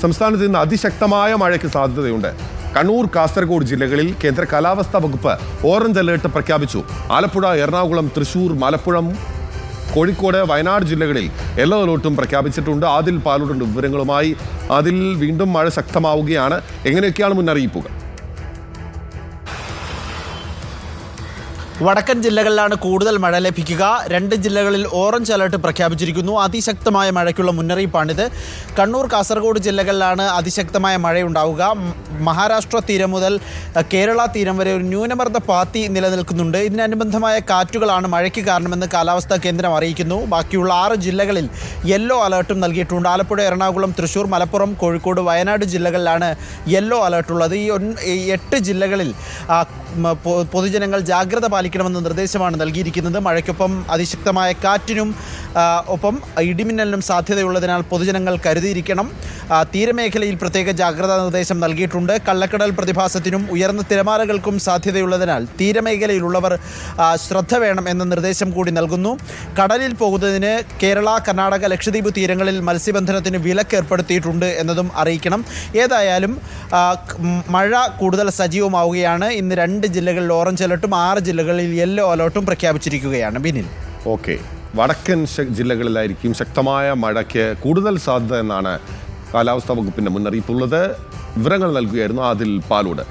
സംസ്ഥാനത്ത് ഇന്ന് അതിശക്തമായ മഴയ്ക്ക് സാധ്യതയുണ്ട്. കണ്ണൂർ, കാസർഗോഡ് ജില്ലകളിൽ കേന്ദ്ര കാലാവസ്ഥാ വകുപ്പ് ഓറഞ്ച് അലേർട്ട് പ്രഖ്യാപിച്ചു. ആലപ്പുഴ, എറണാകുളം, തൃശൂർ, മലപ്പുറം, കോഴിക്കോട്, വയനാട് ജില്ലകളിൽ യെല്ലോ അലേർട്ടും പ്രഖ്യാപിച്ചിട്ടുണ്ട്. ആദിൽ പാലോടുണ്ട് വിവരങ്ങളുമായി. അതിൽ വീണ്ടും മഴ ശക്തമാവുകയാണ്. എങ്ങനെയൊക്കെയാണ് മുന്നറിയിപ്പുകൾ? വടക്കൻ ജില്ലകളിലാണ് കൂടുതൽ മഴ ലഭിക്കുക. 2 ജില്ലകളിൽ ഓറഞ്ച് അലർട്ട് പ്രഖ്യാപിച്ചിരിക്കുന്നു. അതിശക്തമായ മഴയ്ക്കുള്ള മുന്നറിയിപ്പാണിത്. കണ്ണൂർ, കാസർഗോഡ് ജില്ലകളിലാണ് അതിശക്തമായ മഴയുണ്ടാവുക. മഹാരാഷ്ട്ര തീരം മുതൽ കേരള തീരം വരെ ഒരു ന്യൂനമർദ്ദ പാത്തി നിലനിൽക്കുന്നുണ്ട്. ഇതിനനുബന്ധമായ കാറ്റുകളാണ് മഴയ്ക്ക് കാരണമെന്ന് കാലാവസ്ഥാ കേന്ദ്രം അറിയിക്കുന്നു. ബാക്കിയുള്ള 6 ജില്ലകളിൽ യെല്ലോ അലർട്ടും നൽകിയിട്ടുണ്ട്. ആലപ്പുഴ, എറണാകുളം, തൃശൂർ, മലപ്പുറം, കോഴിക്കോട്, വയനാട് ജില്ലകളിലാണ് യെല്ലോ അലർട്ടുള്ളത്. ഈ 8 ജില്ലകളിൽ പൊതുജനങ്ങൾ ജാഗ്രത പാലിക്കണമെന്ന നിർദ്ദേശമാണ് നൽകിയിരിക്കുന്നത്. മഴയ്ക്കൊപ്പം അതിശക്തമായ കാറ്റിനും ഒപ്പം ഇടിമിന്നലിനും സാധ്യതയുള്ളതിനാൽ പൊതുജനങ്ങൾ കരുതിയിരിക്കണം. തീരമേഖലയിൽ പ്രത്യേക ജാഗ്രതാ നിർദ്ദേശം നൽകിയിട്ടുണ്ട്. കള്ളക്കടൽ പ്രതിഭാസത്തിനും ഉയർന്ന തിരമാലകൾക്കും സാധ്യതയുള്ളതിനാൽ തീരമേഖലയിലുള്ളവർ ശ്രദ്ധ വേണം എന്ന നിർദ്ദേശം കൂടി നൽകുന്നു. കടലിൽ പോകുന്നതിന് കേരള, കർണാടക, ലക്ഷദ്വീപ് തീരങ്ങളിൽ മത്സ്യബന്ധനത്തിന് വിലക്ക് ഏർപ്പെടുത്തിയിട്ടുണ്ട് എന്നതും അറിയിക്കണം. ഏതായാലും മഴ കൂടുതൽ സജീവമാവുകയാണ്. ഇന്ന് 2 ജില്ലകളിൽ ഓറഞ്ച് അലർട്ടും 6 ജില്ലകളിൽ യെല്ലോ അലർട്ടും പ്രഖ്യാപിച്ചിരിക്കുകയാണ്. ബിനിൽ, ഓക്കെ, വടക്കൻ ജില്ലകളിലായിരിക്കും ശക്തമായ മഴയ്ക്ക് കൂടുതൽ സാധ്യത എന്നാണ് കാലാവസ്ഥാ വകുപ്പിൻ്റെ മുന്നറിയിപ്പുള്ളത്. വിവരങ്ങൾ നൽകുകയായിരുന്നു ആദിൽ പാലോട്.